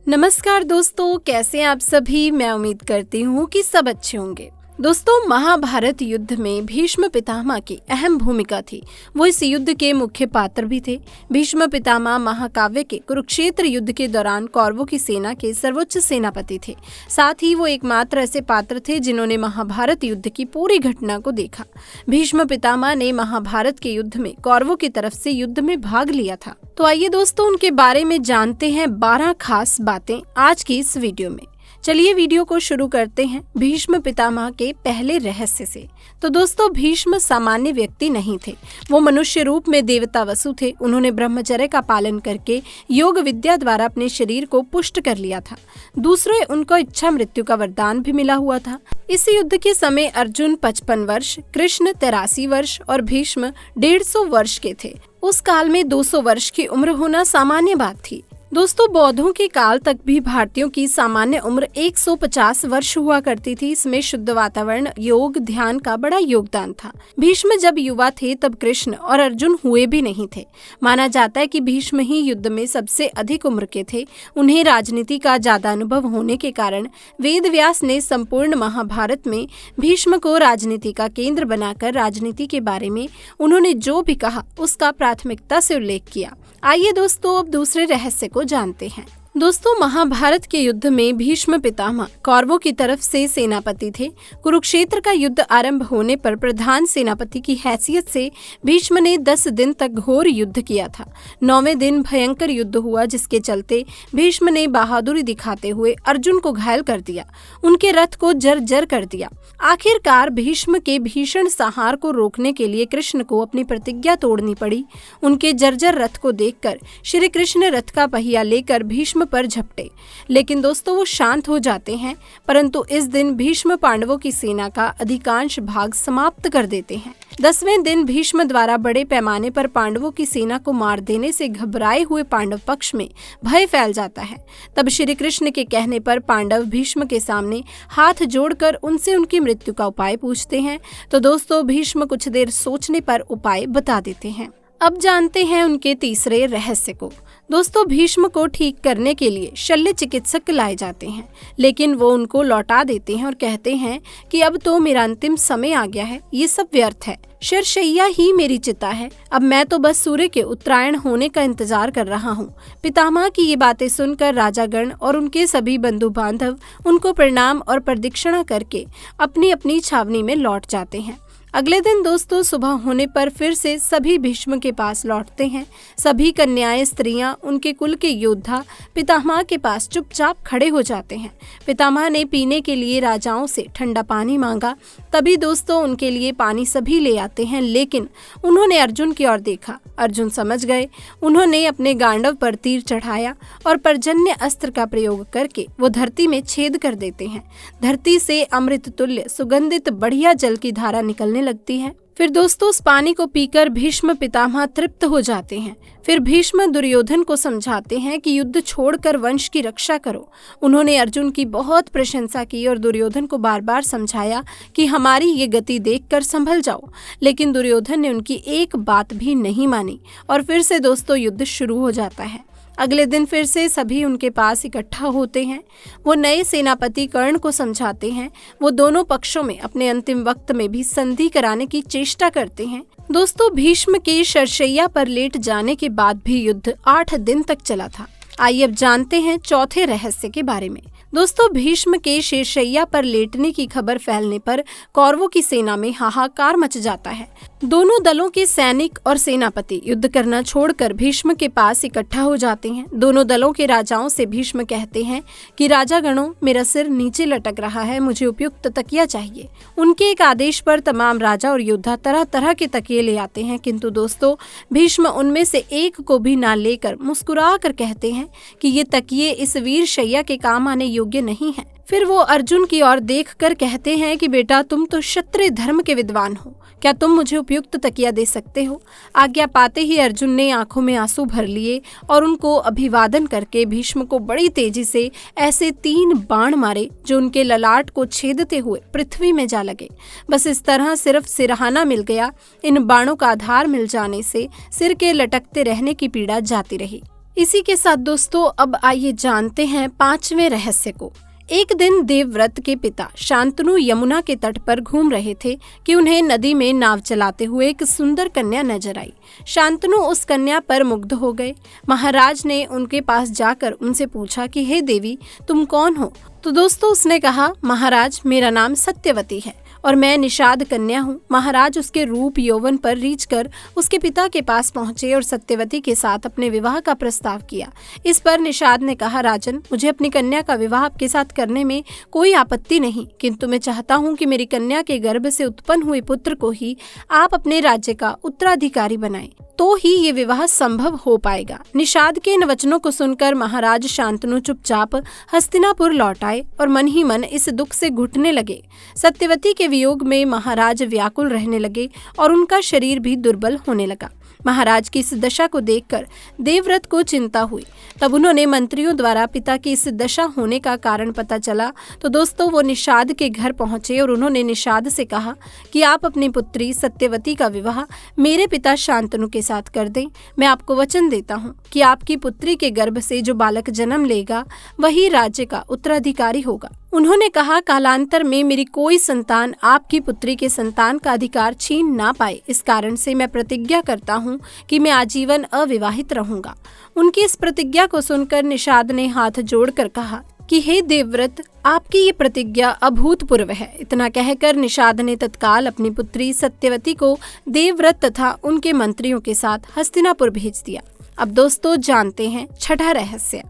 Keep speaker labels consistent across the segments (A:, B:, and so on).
A: नमस्कार दोस्तों, कैसे हैं आप सभी। मैं उम्मीद करती हूँ कि सब अच्छे होंगे। दोस्तों, महाभारत युद्ध में भीष्म पितामह की अहम भूमिका थी। वो इस युद्ध के मुख्य पात्र भी थे। भीष्म पितामह महाकाव्य के कुरुक्षेत्र युद्ध के दौरान कौरवों की सेना के सर्वोच्च सेनापति थे। साथ ही वो एकमात्र ऐसे पात्र थे जिन्होंने महाभारत युद्ध की पूरी घटना को देखा। भीष्म पितामह ने महाभारत के युद्ध में कौरवों की तरफ से युद्ध में भाग लिया था। तो आइए दोस्तों, उनके बारे में जानते हैं 12 खास बातें आज की इस वीडियो में। चलिए वीडियो को शुरू करते हैं भीष्म पितामह के पहले रहस्य से। तो दोस्तों, भीष्म सामान्य व्यक्ति नहीं थे। वो मनुष्य रूप में देवता वसु थे। उन्होंने ब्रह्मचर्य का पालन करके योग विद्या द्वारा अपने शरीर को पुष्ट कर लिया था। दूसरे, उनको इच्छा मृत्यु का वरदान भी मिला हुआ था। इस युद्ध के समय अर्जुन 55 वर्ष, कृष्ण 83 वर्ष और भीष्म 150 वर्ष के थे। उस काल में 200 वर्ष की उम्र होना सामान्य बात थी। दोस्तों, बौद्धों के काल तक भी भारतीयों की सामान्य उम्र 150 वर्ष हुआ करती थी। इसमें शुद्ध वातावरण, योग, ध्यान का बड़ा योगदान था। भीष्म जब युवा थे तब कृष्ण और अर्जुन हुए भी नहीं थे। माना जाता है कि भीष्म ही युद्ध में सबसे अधिक उम्र के थे। उन्हें राजनीति का ज्यादा अनुभव होने के कारण वेद व्यास ने संपूर्ण महाभारत में भीष्म को राजनीति का केंद्र बनाकर राजनीति के बारे में उन्होंने जो भी कहा उसका प्राथमिकता से उल्लेख किया। आइए दोस्तों, अब दूसरे रहस्य को जानते हैं। दोस्तों, महाभारत के युद्ध में भीष्म पितामह कौरवों की तरफ से सेनापति थे। कुरुक्षेत्र का युद्ध आरंभ होने पर प्रधान सेनापति की हैसियत से भीष्म ने 10 दिन तक घोर युद्ध किया था। 9वें दिन भयंकर युद्ध हुआ, जिसके चलते भीष्म ने बहादुरी दिखाते हुए अर्जुन को घायल कर दिया, उनके रथ को जर्जर कर दिया। आखिरकार भीष्म के भीषण संहार को रोकने के लिए कृष्ण को अपनी प्रतिज्ञा तोड़नी पड़ी। उनके जर्जर रथ को देखकर श्री कृष्ण रथ का पहिया लेकर भीष्म पर झपटे, लेकिन दोस्तों वो शांत हो जाते हैं। परंतु इस दिन भीष्म पांडवों की सेना का अधिकांश भाग समाप्त कर देते हैं। 10वें दिन भीष्म द्वारा बड़े पैमाने पर पांडवों की सेना को मार देने से घबराए हुए पांडव पक्ष में भय फैल जाता है। तब श्री कृष्ण के कहने पर पांडव भीष्म के सामने हाथ जोड़कर उनसे उनकी मृत्यु का उपाय पूछते हैं। तो दोस्तों, भीष्म कुछ देर सोचने पर उपाय बता देते हैं। अब जानते हैं उनके तीसरे रहस्य को। दोस्तों, भीष्म को ठीक करने के लिए शल्य चिकित्सक लाए जाते हैं, लेकिन वो उनको लौटा देते हैं और कहते हैं कि अब तो मेरा अंतिम समय आ गया है, ये सब व्यर्थ है। शरशैया ही मेरी चिता है। अब मैं तो बस सूर्य के उत्तरायण होने का इंतजार कर रहा हूँ। पितामह की ये बातें सुनकर राजागण और उनके सभी बंधु बांधव उनको प्रणाम और प्रदक्षिणा करके अपनी अपनी छावनी में लौट जाते हैं। अगले दिन दोस्तों, सुबह होने पर फिर से सभी भीष्म के पास लौटते हैं। सभी कन्याएं, स्त्रियां, उनके कुल के योद्धा पितामह के पास चुपचाप खड़े हो जाते हैं। पितामह ने पीने के लिए राजाओं से ठंडा पानी मांगा। तभी दोस्तों उनके लिए पानी सभी ले आते हैं, लेकिन उन्होंने अर्जुन की ओर देखा। अर्जुन समझ गए। उन्होंने अपने गांडव पर तीर चढ़ाया और पर्जन्य अस्त्र का प्रयोग करके वो धरती में छेद कर देते हैं। धरती से अमृत तुल्य सुगंधित बढ़िया जल की धारा निकलने लगती है। फिर दोस्तों, उस पानी को पीकर भीष्म पितामह तृप्त हो जाते हैं। फिर भीष्म दुर्योधन को समझाते हैं कि युद्ध छोड़कर वंश की रक्षा करो। उन्होंने अर्जुन की बहुत प्रशंसा की और दुर्योधन को बार बार समझाया कि हमारी ये गति देखकर संभल जाओ, लेकिन दुर्योधन ने उनकी एक बात भी नहीं मानी और फिर से दोस्तों युद्ध शुरू हो जाता है। अगले दिन फिर से सभी उनके पास इकट्ठा होते हैं। वो नए सेनापति कर्ण को समझाते हैं। वो दोनों पक्षों में अपने अंतिम वक्त में भी संधि कराने की चेष्टा करते हैं। दोस्तों, भीष्म के शरशैया पर लेट जाने के बाद भी युद्ध 8 दिन तक चला था। आइए अब जानते हैं चौथे रहस्य के बारे में। दोस्तों, भीष्म के शरशैया पर लेटने की खबर फैलने पर कौरवों की सेना में हाहाकार मच जाता है। दोनों दलों के सैनिक और सेनापति युद्ध करना छोड़कर भीष्म के पास इकट्ठा हो जाते हैं। दोनों दलों के राजाओं से भीष्म कहते हैं कि राजागणों, मेरा सिर नीचे लटक रहा है, मुझे उपयुक्त तकिया चाहिए। उनके एक आदेश पर तमाम राजा और योद्धा तरह तरह के तकिए ले आते हैं, किंतु दोस्तों भीष्म उनमें से एक को भी ना लेकर मुस्कुरा कर कहते हैं कि ये तकिए इस वीर शैया के काम आने योग्य नहीं है। फिर वो अर्जुन की ओर देखकर कहते हैं कि बेटा, तुम तो क्षत्रिय धर्म के विद्वान हो, क्या तुम मुझे उपयुक्त तकिया दे सकते हो? आज्ञा पाते ही अर्जुन ने आंखों में आंसू भर लिए और उनको अभिवादन करके भीष्म को बड़ी तेजी से ऐसे 3 बाण मारे जो उनके ललाट को छेदते हुए पृथ्वी में जा लगे। बस इस तरह सिर्फ सिरहाना मिल गया। इन बाणों का आधार मिल जाने से सिर के लटकते रहने की पीड़ा जाती रही। इसी के साथ दोस्तों अब आइए जानते हैं 5वें रहस्य को। एक दिन देवव्रत के पिता शांतनु यमुना के तट पर घूम रहे थे कि उन्हें नदी में नाव चलाते हुए एक सुंदर कन्या नजर आई। शांतनु उस कन्या पर मुग्ध हो गए। महाराज ने उनके पास जाकर उनसे पूछा कि हे देवी, तुम कौन हो? तो दोस्तों उसने कहा, महाराज मेरा नाम सत्यवती है और मैं निषाद कन्या हूँ। महाराज उसके रूप यौवन पर रीझ कर उसके पिता के पास पहुँचे और सत्यवती के साथ अपने विवाह का प्रस्ताव किया। इस पर निषाद ने कहा, राजन, मुझे अपनी कन्या का विवाह आपके साथ करने में कोई आपत्ति नहीं, किंतु मैं चाहता हूँ कि मेरी कन्या के गर्भ से उत्पन्न हुए पुत्र को ही आप अपने राज्य का उत्तराधिकारी बनाएं, तो ही ये विवाह संभव हो पाएगा। निषाद के इन वचनों को सुनकर महाराज शांतनु चुपचाप हस्तिनापुर लौट आए और मन ही मन इस दुख से घुटने लगे। सत्यवती के वियोग में महाराज व्याकुल रहने लगे और उनका शरीर भी दुर्बल होने लगा। महाराज की इस दशा को देखकर देवव्रत को चिंता हुई। तब उन्होंने मंत्रियों द्वारा पिता की इस दशा होने का कारण पता चला तो दोस्तों वो निषाद के घर पहुंचे और उन्होंने निषाद से कहा कि आप अपनी पुत्री सत्यवती का विवाह मेरे पिता शांतनु के साथ कर दें। मैं आपको वचन देता हूं कि आपकी पुत्री के गर्भ से जो बालक जन्म लेगा वही राज्य का उत्तराधिकारी होगा। उन्होंने कहा, कालांतर में मेरी कोई संतान आपकी पुत्री के संतान का अधिकार छीन ना पाए, इस कारण से मैं प्रतिज्ञा करता हूँ कि मैं आजीवन अविवाहित रहूंगा। उनकी इस प्रतिज्ञा को सुनकर निषाद ने हाथ जोड़कर कहा कि हे देवव्रत, आपकी ये प्रतिज्ञा अभूतपूर्व है। इतना कहकर निषाद ने तत्काल अपनी पुत्री सत्यवती को देवव्रत तथा उनके मंत्रियों के साथ हस्तिनापुर भेज दिया। अब दोस्तों जानते हैं छठा रहस्य।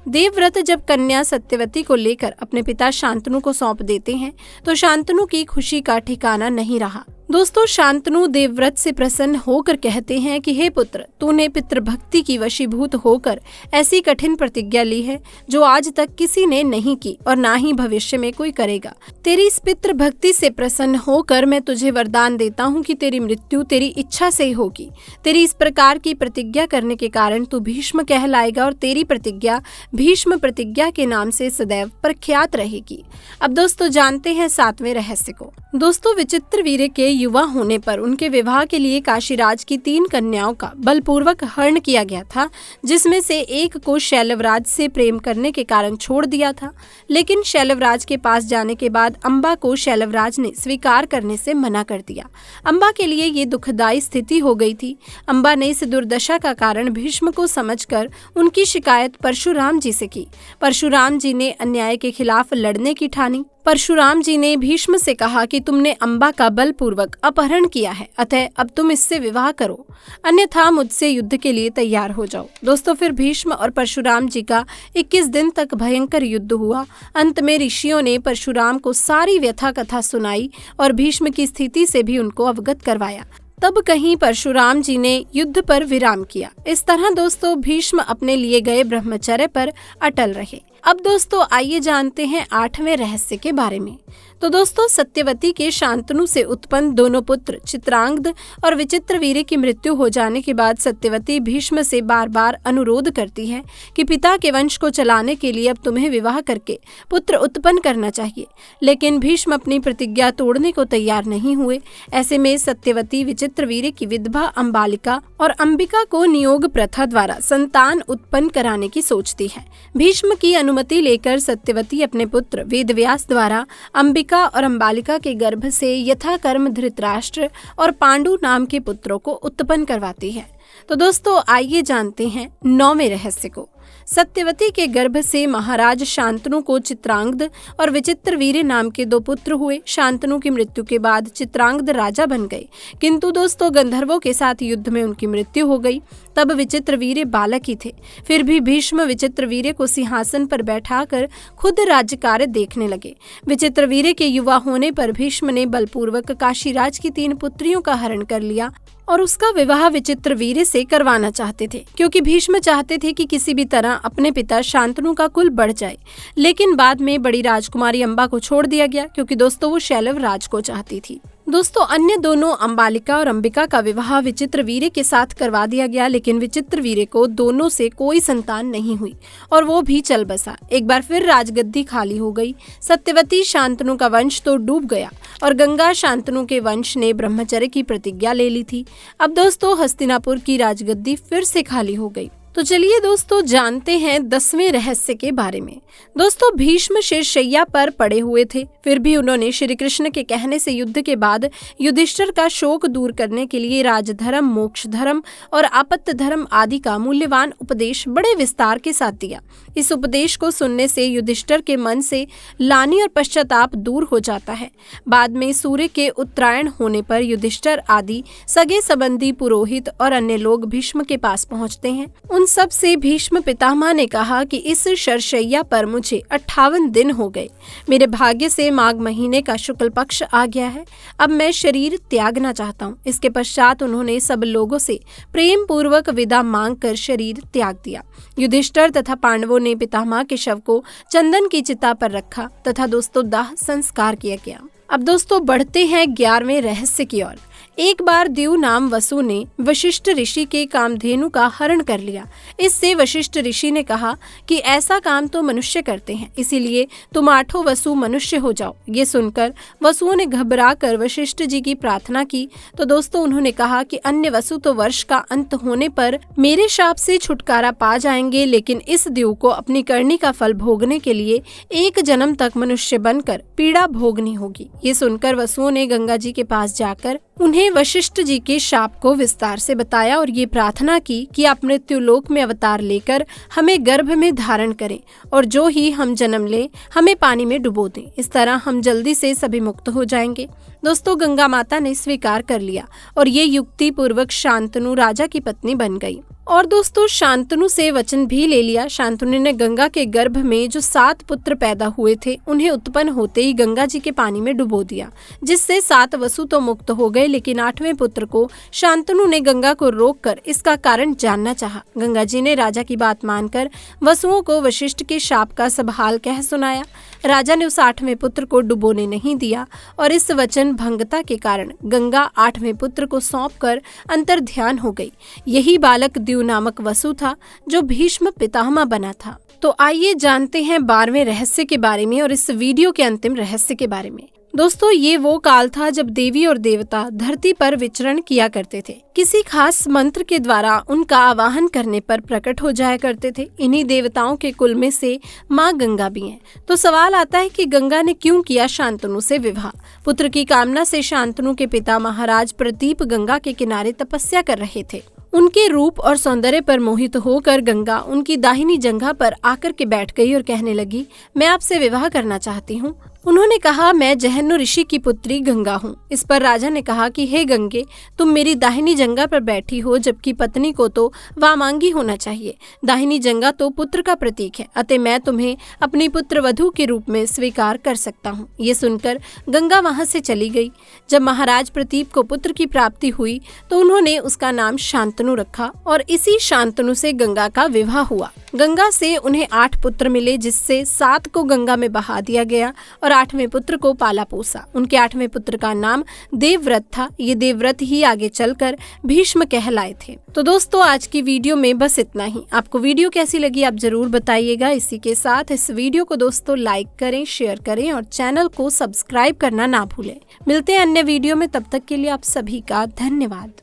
A: देवव्रत जब कन्या सत्यवती को लेकर अपने पिता शांतनु को सौंप देते हैं तो शांतनु की खुशी का ठिकाना नहीं रहा। दोस्तों शांतनु देवव्रत से प्रसन्न होकर कहते हैं कि हे पुत्र, तूने पितृभक्ति की वशीभूत होकर ऐसी कठिन प्रतिज्ञा ली है जो आज तक किसी ने नहीं की और ना ही भविष्य में कोई करेगा। तेरी इस पितृभक्ति से प्रसन्न होकर मैं तुझे वरदान देता हूँ कि तेरी मृत्यु तेरी इच्छा से ही होगी। तेरी इस प्रकार की प्रतिज्ञा करने के कारण तू भीष्म कहलाएगा और तेरी प्रतिज्ञा भीष्म प्रतिज्ञा के नाम से सदैव प्रख्यात रहेगी। अब दोस्तों जानते हैं 7वें रहस्य को। दोस्तों विचित्रवीर्य के युवा होने पर उनके विवाह के लिए काशीराज की 3 कन्याओं का बलपूर्वक हरण किया गया था, जिसमें से एक को शैलवराज से प्रेम करने के कारण छोड़ दिया था। लेकिन शैलवराज के पास जाने के बाद अम्बा को शैलवराज ने स्वीकार करने से मना कर दिया। अम्बा के लिए ये दुखदायी स्थिति हो गई थी। अम्बा ने इस दुर्दशा का कारण भीष्म को समझकर उनकी शिकायत परशुराम जी से की। परशुराम जी ने अन्याय के खिलाफ लड़ने की ठानी। परशुराम जी ने भीष्म से कहा कि तुमने अम्बा का बलपूर्वक अपहरण किया है, अतः अब तुम इससे विवाह करो, अन्यथा मुझसे युद्ध के लिए तैयार हो जाओ। दोस्तों फिर भीष्म और परशुराम जी का 21 दिन तक भयंकर युद्ध हुआ। अंत में ऋषियों ने परशुराम को सारी व्यथा कथा सुनाई और भीष्म की स्थिति से भी उनको अवगत करवाया। तब कहीं परशुराम जी ने युद्ध पर विराम किया। इस तरह दोस्तों भीष्म अपने लिए गए ब्रह्मचर्य पर अटल रहे। अब दोस्तों आइए जानते हैं 8वें रहस्य के बारे में। तो दोस्तों सत्यवती के शांतनु से उत्पन्न दोनों पुत्र चित्रांगद और विचित्रवीर्य की मृत्यु हो जाने के बाद सत्यवती भीष्म से बार बार अनुरोध करती है कि पिता के वंश को चलाने के लिए अब तुम्हें विवाह करके पुत्र उत्पन्न करना चाहिए। लेकिन भीष्म अपनी प्रतिज्ञा तोड़ने को तैयार नहीं हुए। ऐसे में सत्यवती विचित्रवीर्य की विधवा अंबालिका और अंबिका को नियोग प्रथा द्वारा संतान उत्पन्न कराने की सोचती है। भीष्म की अनुमति लेकर सत्यवती अपने पुत्र वेदव्यास द्वारा अंबिका और अंबालिका के गर्भ से यथाकर्म धृतराष्ट्र और पांडु नाम के पुत्रों को उत्पन्न करवाती है। तो दोस्तों आइए जानते हैं 9वें रहस्य को। सत्यवती के गर्भ से महाराज शांतनु को चित्रांगद और विचित्रवीर्य नाम के 2 पुत्र हुए। शांतनु की मृत्यु के बाद चित्रांगद राजा बन गए, किंतु दोस्तों गंधर्वों के साथ युद्ध में उनकी मृत्यु हो गई। तब विचित्रवीर्य बालक ही थे। फिर भी भीष्म विचित्रवीर्य को सिंहासन पर बैठाकर खुद राज्य कार्य देखने लगे। विचित्रवीर्य के युवा होने पर भीष्म ने बलपूर्वक काशीराज की 3 पुत्रियों का हरण कर लिया और उसका विवाह विचित्रवीर्य से करवाना चाहते थे, क्योंकि भीष्म चाहते थे कि किसी भी तरह अपने पिता शांतनु का कुल बढ़ जाए। लेकिन बाद में बड़ी राजकुमारी अम्बा को छोड़ दिया गया, क्योंकि दोस्तों वो शैलवराज को चाहती थी। दोस्तों अन्य दोनों अंबालिका और अंबिका का विवाह विचित्रवीर्य के साथ करवा दिया गया, लेकिन विचित्रवीर्य को दोनों से कोई संतान नहीं हुई और वो भी चल बसा। एक बार फिर राजगद्दी खाली हो गई। सत्यवती शांतनु का वंश तो डूब गया और गंगा शांतनु के वंश ने ब्रह्मचर्य की प्रतिज्ञा ले ली थी। अब दोस्तों हस्तिनापुर की राजगद्दी फिर से खाली हो गई। तो चलिए दोस्तों जानते हैं 10वें रहस्य के बारे में। दोस्तों भीष्म शेषशैया पर पड़े हुए थे, फिर भी उन्होंने श्री कृष्ण के कहने से युद्ध के बाद युधिष्ठिर का शोक दूर करने के लिए राजधर्म, मोक्ष धर्म और आपत्त धर्म आदि का मूल्यवान उपदेश बड़े विस्तार के साथ दिया। इस उपदेश को सुनने से युधिष्ठिर के मन से लानी और पश्चाताप दूर हो जाता है। बाद में सूर्य के उत्तरायण होने पर युधिष्ठिर आदि सगे संबंधी, पुरोहित और अन्य लोग भीष्म के पास पहुंचते हैं। उन सब से भीष्म पितामह ने कहा कि इस शरशैया पर मुझे 58 दिन हो गए। मेरे भाग्य से माघ महीने का शुक्ल पक्ष आ गया है। अब मैं शरीर त्यागना चाहता हूँ। इसके पश्चात उन्होंने सब लोगों से प्रेम पूर्वक विदा मांगकर शरीर त्याग दिया। युधिष्ठिर तथा पांडवों ने पितामह के शव को चंदन की चिता पर रखा तथा दोस्तों दाह संस्कार किया गया। अब दोस्तों बढ़ते हैं 11वें रहस्य की ओर। एक बार देव नाम वसु ने वशिष्ठ ऋषि के कामधेनु का हरण कर लिया। इससे वशिष्ठ ऋषि ने कहा कि ऐसा काम तो मनुष्य करते हैं, इसीलिए तुम 8 वसु मनुष्य हो जाओ। ये सुनकर वसुओं ने घबरा कर वशिष्ठ जी की प्रार्थना की। तो दोस्तों उन्होंने कहा कि अन्य वसु तो वर्ष का अंत होने पर मेरे शाप से छुटकारा पा जाएंगे, लेकिन इस देव को अपनी करनी का फल भोगने के लिए 1 जन्म तक मनुष्य बनकर पीड़ा भोगनी होगी। ये सुनकर वसुओं ने गंगा जी के पास जाकर उन्हें वशिष्ठ जी के शाप को विस्तार से बताया और ये प्रार्थना की कि आप मृत्युलोक में अवतार लेकर हमें गर्भ में धारण करें और जो ही हम जन्म लें हमें पानी में डुबो दें। इस तरह हम जल्दी से सभी मुक्त हो जाएंगे। दोस्तों गंगा माता ने स्वीकार कर लिया और ये युक्ति पूर्वक शांतनु राजा की पत्नी बन गई। और दोस्तों शांतनु से वचन भी ले लिया। शांतनु ने गंगा के गर्भ में जो 7 पुत्र पैदा हुए थे उन्हें उत्पन्न होते ही गंगा जी के पानी में डुबो दिया, जिससे 7 वसु तो मुक्त हो गए, लेकिन 8वें पुत्र को शांतनु ने गंगा को रोककर इसका कारण जानना चाहा। गंगा जी ने राजा की बात मानकर वसुओं को वशिष्ठ के शाप का सब हाल कह सुनाया। राजा ने उस 8वें पुत्र को डुबोने नहीं दिया और इस वचन भंगता के कारण गंगा 8वें पुत्र को सौंपकर अंतर्ध्यान हो गई। यही बालक द्यू नामक वसु था जो भीष्म पितामह बना था। तो आइए जानते हैं 12वें रहस्य के बारे में और इस वीडियो के अंतिम रहस्य के बारे में। दोस्तों ये वो काल था जब देवी और देवता धरती पर विचरण किया करते थे। किसी खास मंत्र के द्वारा उनका आवाहन करने पर प्रकट हो जाया करते थे। इन्हीं देवताओं के कुल में से माँ गंगा भी हैं। तो सवाल आता है कि गंगा ने क्यों किया शांतनु से विवाह। पुत्र की कामना से शांतनु के पिता महाराज प्रतीप गंगा के किनारे तपस्या कर रहे थे। उनके रूप और सौंदर्य पर मोहित होकर गंगा उनकी दाहिनी जंघा पर आकर के बैठ गई और कहने लगी, मैं आपसे विवाह करना चाहती हूँ। उन्होंने कहा, मैं जहन्नु ऋषि की पुत्री गंगा हूँ। इस पर राजा ने कहा कि हे गंगे, तुम मेरी दाहिनी जंघा पर बैठी हो, जबकि पत्नी को तो वामांगी होना चाहिए। दाहिनी जंघा तो पुत्र का प्रतीक है, अतः मैं तुम्हें अपनी पुत्र वधू के रूप में स्वीकार कर सकता हूँ। ये सुनकर गंगा वहां से चली गई। जब महाराज प्रतीप को पुत्र की प्राप्ति हुई तो उन्होंने उसका नाम शांतनु रखा और इसी शांतनु से गंगा का विवाह हुआ। गंगा से उन्हें 8 पुत्र मिले, जिससे 7 को गंगा में बहा दिया गया और 8वें पुत्र को पाला पोसा। उनके 8वें पुत्र का नाम देवव्रत था। ये देवव्रत ही आगे चलकर भीष्म कहलाए थे। तो दोस्तों आज की वीडियो में बस इतना ही। आपको वीडियो कैसी लगी आप जरूर बताइएगा। इसी के साथ इस वीडियो को दोस्तों लाइक करें, शेयर करें और चैनल को सब्सक्राइब करना ना भूलें। मिलते हैं अन्य वीडियो में, तब तक के लिए आप सभी का धन्यवाद।